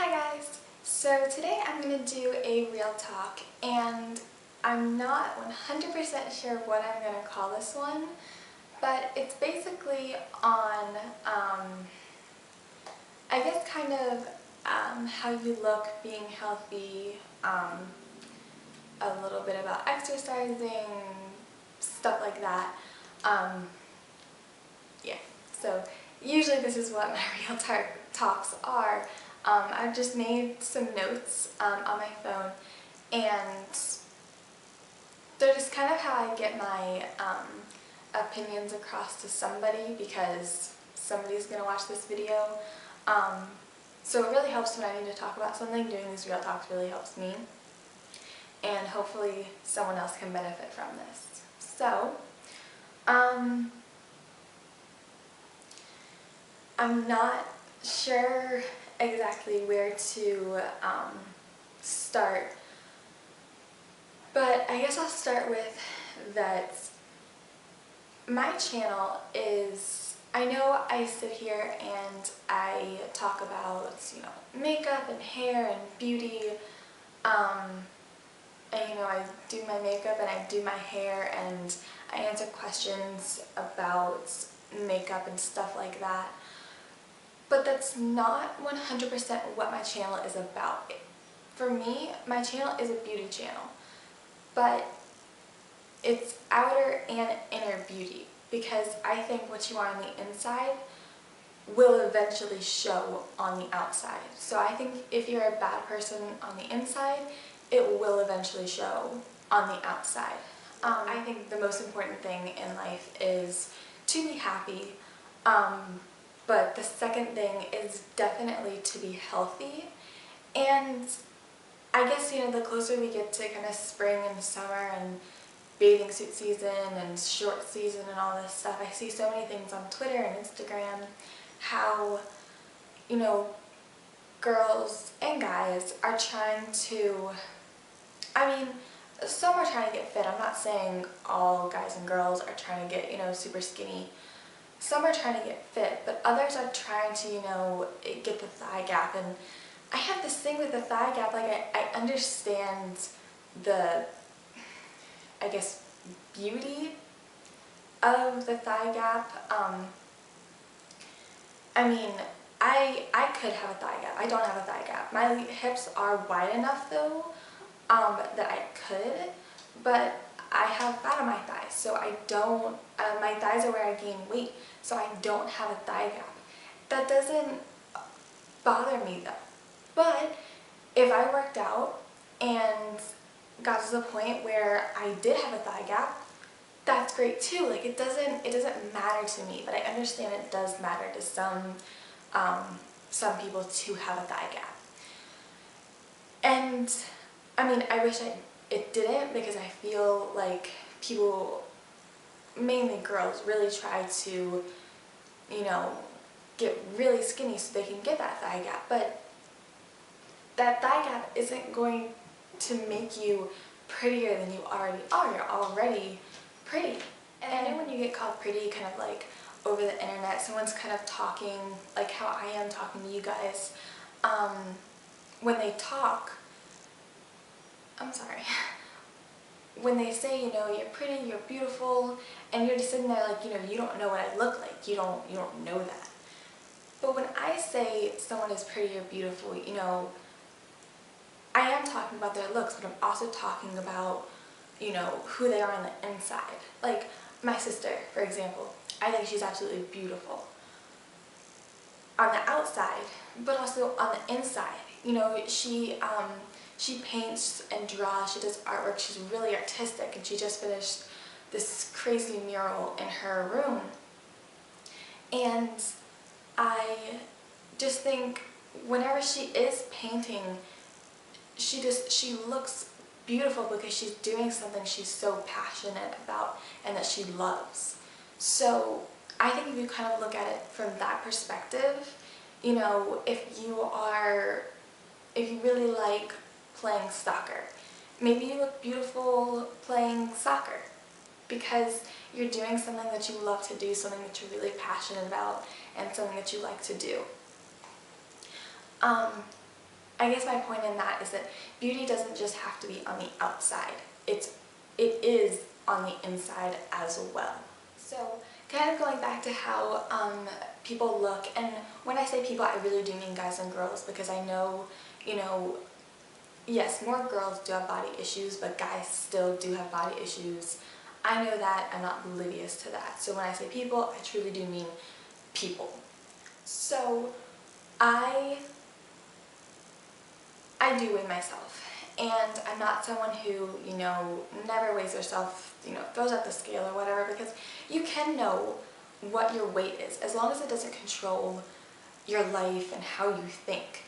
Hi guys! So today I'm going to do a real talk and I'm not 100% sure what I'm going to call this one, but it's basically on, I guess kind of how you look, being healthy, a little bit about exercising, stuff like that. Yeah, so usually this is what my real talks are. I've just made some notes on my phone, and they're just kind of how I get my opinions across to somebody, because somebody's going to watch this video. So it really helps when I need to talk about something. Doing these real talks really helps me, and hopefully someone else can benefit from this. So, I'm not sure exactly where to start, but I guess I'll start with that my channel is, I know I sit here and I talk about, makeup and hair and beauty, and I do my makeup and I do my hair and I answer questions about makeup and stuff like that. But that's not 100% what my channel is about. For me, my channel is a beauty channel, but it's outer and inner beauty, because I think what you are on the inside will eventually show on the outside. So I think if you're a bad person on the inside, it will eventually show on the outside. I think the most important thing in life is to be happy. But the second thing is definitely to be healthy. And I guess, the closer we get to kind of spring and summer and bathing suit season and short season and all this stuff, I see so many things on Twitter and Instagram how, girls and guys are trying to, some are trying to get fit. I'm not saying all guys and girls are trying to get, super skinny. Some are trying to get fit, but others are trying to, get the thigh gap. And I have this thing with the thigh gap, like I understand the, I guess, beauty of the thigh gap. I could have a thigh gap. I don't have a thigh gap. My hips are wide enough though, that I could, but I have fat on my thighs, so I don't, my thighs are where I gain weight, so I don't have a thigh gap. That doesn't bother me though. But if I worked out and got to the point where I did have a thigh gap, that's great too. Like, it doesn't matter to me, but I understand it does matter to some people to have a thigh gap. And I wish it didn't, because I feel like people, mainly girls, really try to, get really skinny so they can get that thigh gap. But that thigh gap isn't going to make you prettier than you already are. You're already pretty. And I know when you get called pretty, kind of like over the internet, someone's kind of talking like how I am talking to you guys. When they talk, when they say, you're pretty, you're beautiful, and you're just sitting there like, you don't know what I look like. You don't know that. But when I say someone is pretty or beautiful, I am talking about their looks, but I'm also talking about, who they are on the inside. Like my sister, for example, I think she's absolutely beautiful on the outside, but also on the inside. She paints and draws, she does artwork, she's really artistic, and she just finished this crazy mural in her room. And I just think whenever she is painting, she looks beautiful because she's doing something she's so passionate about and that she loves. So I think if you kind of look at it from that perspective, if you really like playing soccer, maybe you look beautiful playing soccer because you're doing something that you love to do, something that you're really passionate about, and something that you like to do. I guess my point in that is that beauty doesn't just have to be on the outside. It is on the inside as well. So kind of going back to how people look, and when I say people, I really do mean guys and girls, because I know, yes, more girls do have body issues, but guys still do have body issues. I know that. I'm not oblivious to that. So when I say people, I truly do mean people. So I do weigh myself, and I'm not someone who, never weighs herself, throws out the scale or whatever, because you can know what your weight is as long as it doesn't control your life and how you think.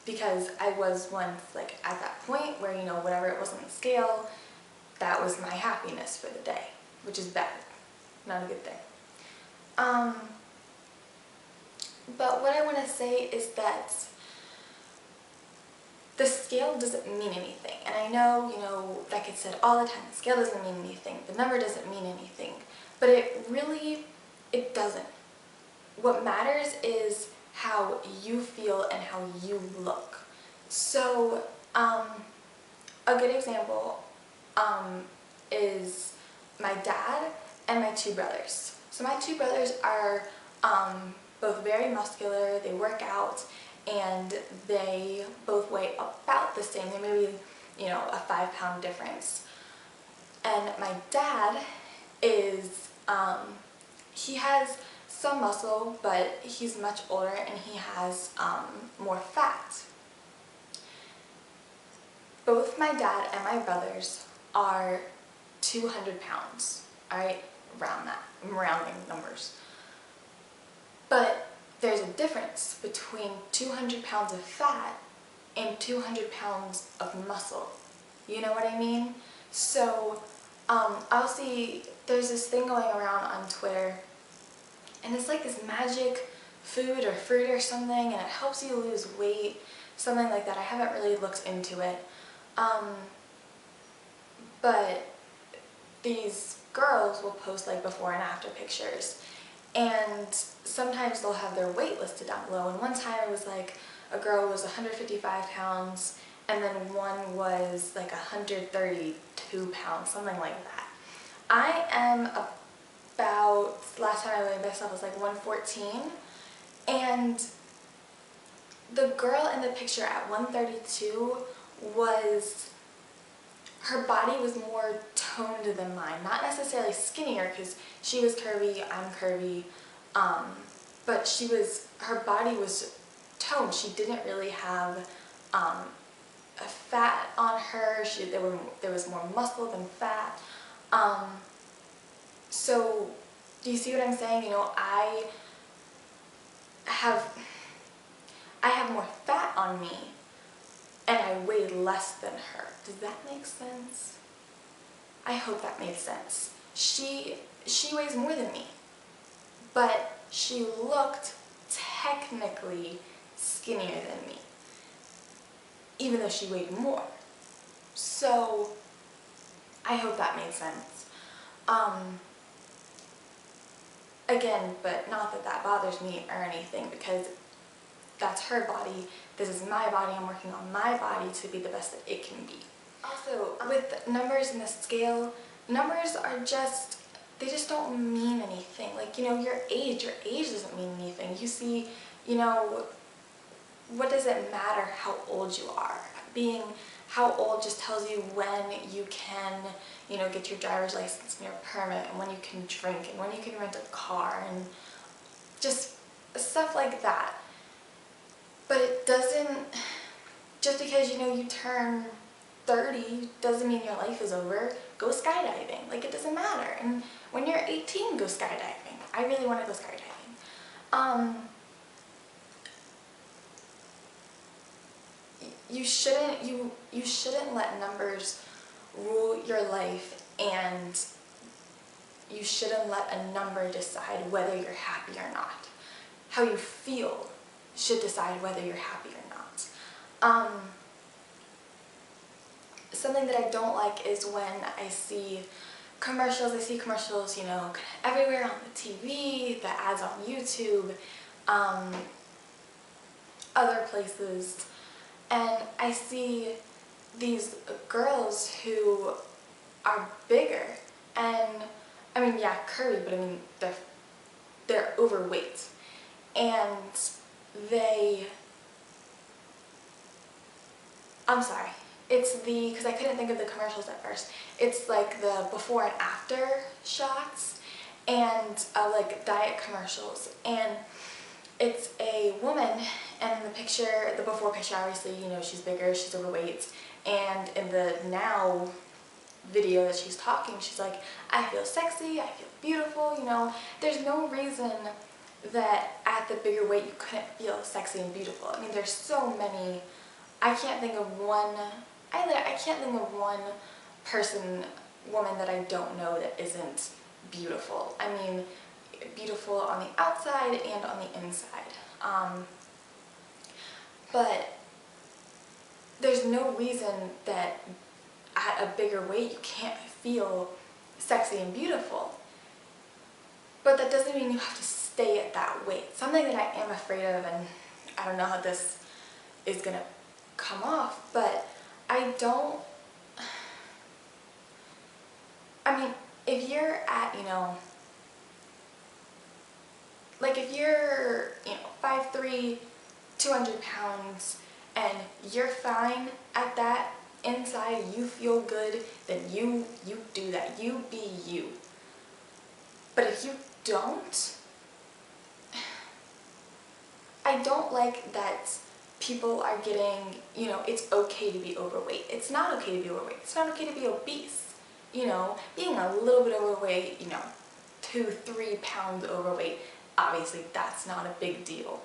Because I was once like at that point where, whatever it was on the scale, that was my happiness for the day, which is bad, not a good thing. But what I want to say is that the scale doesn't mean anything. And I know, that gets said all the time, the scale doesn't mean anything, the number doesn't mean anything, but it doesn't. What matters is how you feel and how you look. So, a good example is my dad and my two brothers. So my two brothers are both very muscular, they work out, and they both weigh about the same. They maybe, a 5-pound difference. And my dad is, he has some muscle, but he's much older and he has more fat. Both my dad and my brothers are 200 pounds, alright? Around that. I'm rounding numbers. But there's a difference between 200 pounds of fat and 200 pounds of muscle. You know what I mean? So, I'll see, there's this thing going around on Twitter, and it's like this magic food or fruit or something, and it helps you lose weight, something like that. I haven't really looked into it. But these girls will post like before and after pictures, and sometimes they'll have their weight listed down below. And one time it was like a girl was 155 pounds and then one was like 132 pounds, something like that. I am about, last time I weighed myself was like 114, and the girl in the picture at 132 was, her body was more toned than mine. Not necessarily skinnier, because she was curvy, I'm curvy, but her body was toned. She didn't really have a fat on her. There was more muscle than fat. So, do you see what I'm saying? I have more fat on me, and I weigh less than her. Does that make sense? I hope that made sense. She weighs more than me, but she looked technically skinnier than me, even though she weighed more. So, I hope that made sense. Again, but not that that bothers me or anything, because that's her body, this is my body, I'm working on my body to be the best that it can be. Also, with numbers in the scale, numbers are just, they just don't mean anything. Like, your age doesn't mean anything. You see, what does it matter how old you are? Being how old just tells you when you can, get your driver's license and your permit, and when you can drink, and when you can rent a car, and just stuff like that. But it doesn't, just because, you turn 30 doesn't mean your life is over. Go skydiving. Like, it doesn't matter. And when you're 18, go skydiving. I really want to go skydiving. You shouldn't let numbers rule your life, and you shouldn't let a number decide whether you're happy or not. How you feel should decide whether you're happy or not. Something that I don't like is when I see commercials, everywhere on the TV, the ads on YouTube, other places, and I see these girls who are bigger, and I mean, yeah, curvy, but I mean, they're overweight, and I'm sorry, it's because I couldn't think of the commercials at first. It's like the before and after shots, and like diet commercials, and it's a woman, and in the picture, the before picture, obviously, you know, she's bigger, she's overweight, and in the now video that she's talking, she's like, I feel sexy, I feel beautiful, you know. There's no reason that at the bigger weight you couldn't feel sexy and beautiful. I mean, there's so many, I can't think of one woman that I don't know that isn't beautiful. I mean, beautiful on the outside and on the inside. But there's no reason that at a bigger weight you can't feel sexy and beautiful. But that doesn't mean you have to stay at that weight. Something that I am afraid of, and I don't know how this is gonna come off, but I mean, if you're at, you know, like if you're, you know, 5'3", 200 pounds, and you're fine at that, inside you feel good, then you do that. You be you. But if you don't, I don't like that people are getting, you know, it's okay to be overweight. It's not okay to be overweight. It's not okay to be obese. You know, being a little bit overweight, you know, 2-3 pounds overweight, obviously that's not a big deal.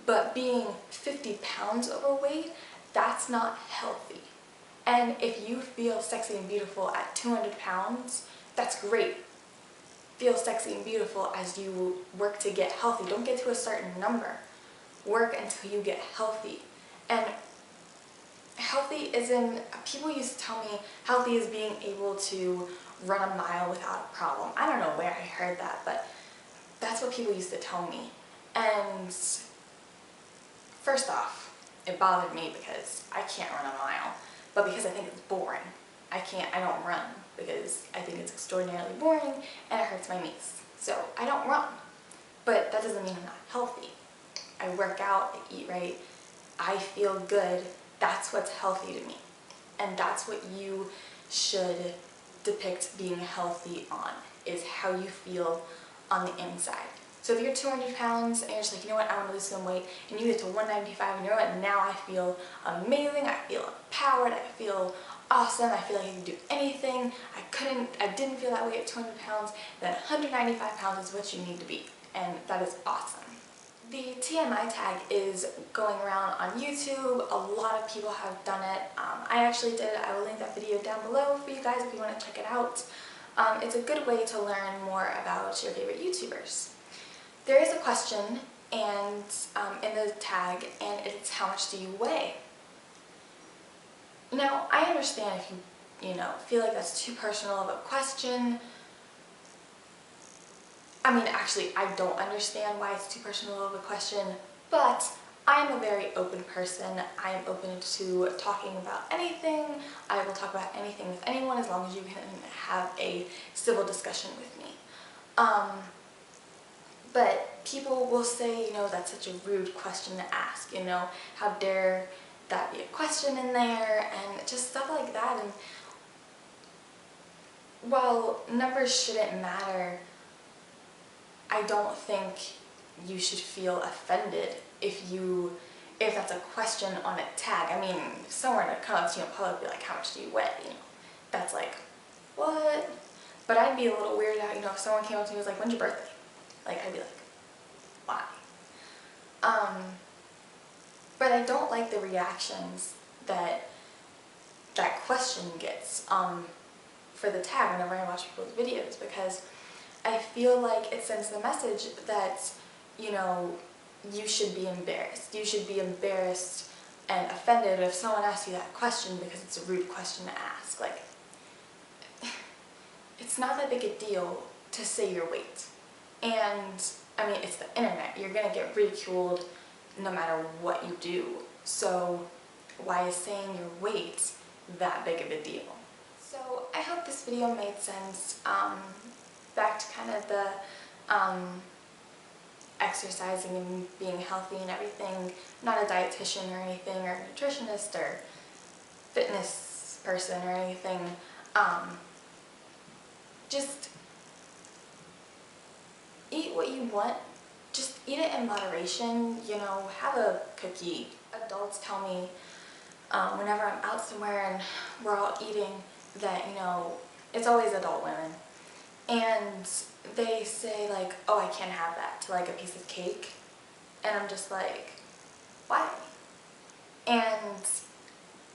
But being 50 pounds overweight, that's not healthy. And if you feel sexy and beautiful at 200 pounds, that's great. Feel sexy and beautiful as you work to get healthy. Don't get to a certain number. Work until you get healthy. And healthy isn't, people used to tell me healthy is being able to run a mile without a problem. I don't know where I heard that, but that's what people used to tell me. And first off, it bothered me because I can't run a mile, but because I think it's boring. I don't run because I think it's extraordinarily boring and it hurts my knees. So I don't run, but that doesn't mean I'm not healthy. I work out, I eat right, I feel good. That's what's healthy to me. And that's what you should depict being healthy on, is how you feel on the inside. So if you're 200 pounds and you're just like, you know what, I want to lose some weight, and you get to 195, and you know what, now I feel amazing, I feel empowered, I feel awesome, I feel like I can do anything, I didn't feel that way at 200 pounds, then 195 pounds is what you need to be, and that is awesome. The TMI tag is going around on YouTube. A lot of people have done it. I actually did it. I will link that video down below for you guys if you want to check it out. It's a good way to learn more about your favorite YouTubers. There is a question and in the tag, and it's how much do you weigh? Now, I understand if you feel like that's too personal of a question. I mean, actually, I don't understand why it's too personal of a question, but I'm a very open person. I am open to talking about anything. I will talk about anything with anyone as long as you can have a civil discussion with me. But people will say, that's such a rude question to ask, how dare that be a question in there, and just stuff like that. And while numbers shouldn't matter, I don't think you should feel offended if that's a question on a tag. I mean, if someone were to come up to you in public and be like, how much do you weigh? That's like, what? But I'd be a little weirded out, if someone came up to me and was like, when's your birthday? I'd be like, why? But I don't like the reactions that question gets for the tag whenever I watch people's videos, because I feel like it sends the message that, you should be embarrassed. You should be embarrassed and offended if someone asks you that question because it's a rude question to ask. It's not that big a deal to say your weight. And, I mean, it's the internet. You're going to get ridiculed no matter what you do. So why is saying your weight that big of a deal? So I hope this video made sense. Back to kind of the exercising and being healthy and everything. Not a dietitian or anything, or a nutritionist or fitness person or anything. Just eat what you want. Just eat it in moderation. You know, have a cookie. Adults tell me whenever I'm out somewhere and we're all eating that, you know, it's always adult women. And they say like, oh, I can't have that, to like a piece of cake. And I'm just like, why? And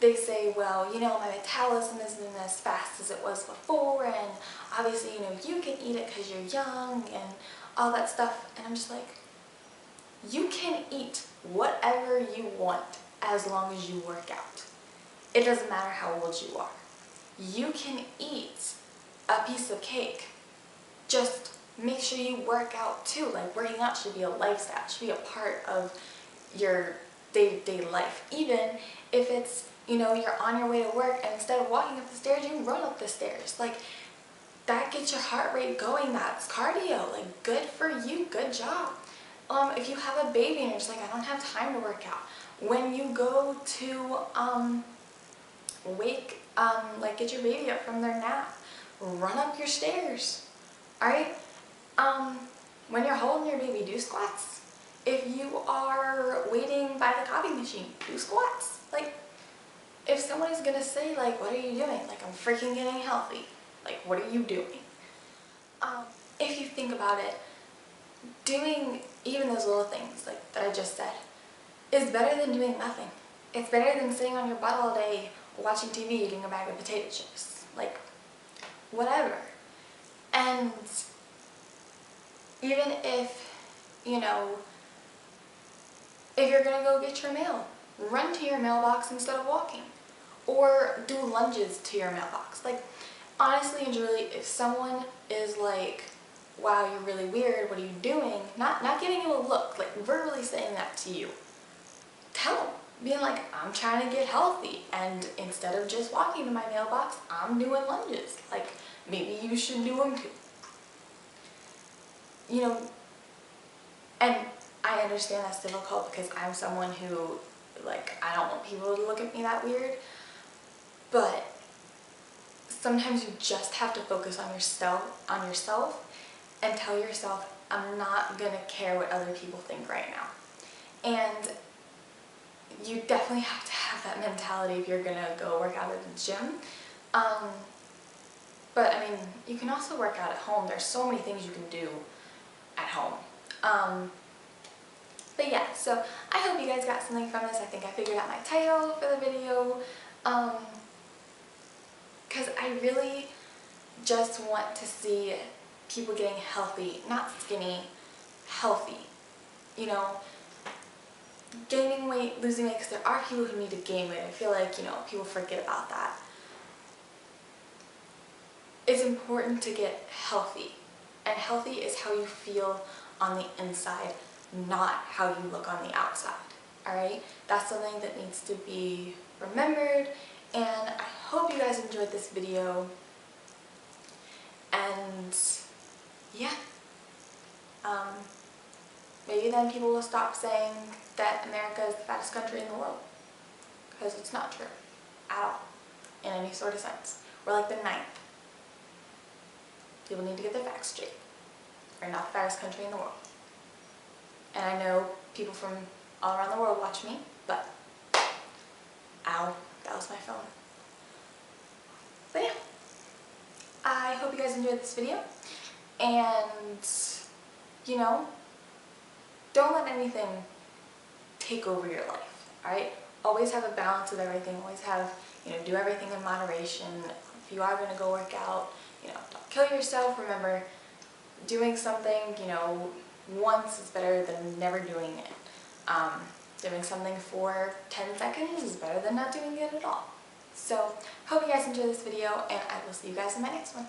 they say, well, you know, my metabolism isn't as fast as it was before, and obviously, you know, you can eat it because you're young and all that stuff. And I'm just like, you can eat whatever you want as long as you work out. It doesn't matter how old you are. You can eat a piece of cake. Just make sure you work out too. Like, working out should be a lifestyle. It should be a part of your day-to-day life. Even if it's, you know, you're on your way to work and instead of walking up the stairs, you run up the stairs. Like, that gets your heart rate going. That's cardio. Like, good for you. Good job. If you have a baby and you're just like, I don't have time to work out. When you go to like get your baby up from their nap, run up your stairs. Alright? When you're holding your baby, do squats. If you are waiting by the coffee machine, do squats. Like, if somebody's gonna say like, what are you doing? Like, I'm freaking getting healthy. Like, what are you doing? If you think about it, doing even those little things like that I just said is better than doing nothing. It's better than sitting on your butt all day watching TV eating a bag of potato chips. Like, whatever. And even if, you know, if you're gonna go get your mail, run to your mailbox instead of walking. Or do lunges to your mailbox. Like, honestly and truly, if someone is like, wow, you're really weird, what are you doing? Not giving you a look, like verbally saying that to you. Tell them. Being like, I'm trying to get healthy, and instead of just walking to my mailbox, I'm doing lunges. Like, maybe you should do them too. You know, and I understand that's difficult because I'm someone who, like, I don't want people to look at me that weird, but sometimes you just have to focus on yourself and tell yourself, I'm not gonna care what other people think right now. And you definitely have to have that mentality if you're gonna go work out at the gym. But I mean, you can also work out at home. There's so many things you can do at home. But yeah, so I hope you guys got something from this. I think I figured out my title for the video. Because I really just want to see people getting healthy, not skinny, healthy. You know, gaining weight, losing weight, because there are people who need to gain weight. I feel like, you know, people forget about that. It's important to get healthy. And healthy is how you feel on the inside, not how you look on the outside. Alright? That's something that needs to be remembered. And I hope you guys enjoyed this video. And yeah. Maybe then people will stop saying that America is the fattest country in the world. Because it's not true. At all. In any sort of sense. We're like the 9th. People need to get their facts straight. We're not the fattest country in the world. And I know people from all around the world watch me, but ow, that was my phone. But yeah. I hope you guys enjoyed this video. And, you know, don't let anything take over your life, alright? Always have a balance with everything. Always have, you know, do everything in moderation. If you are going to go work out, you know, don't kill yourself. Remember, doing something, you know, once is better than never doing it. Doing something for 10 seconds is better than not doing it at all. So, hope you guys enjoyed this video, and I will see you guys in my next one.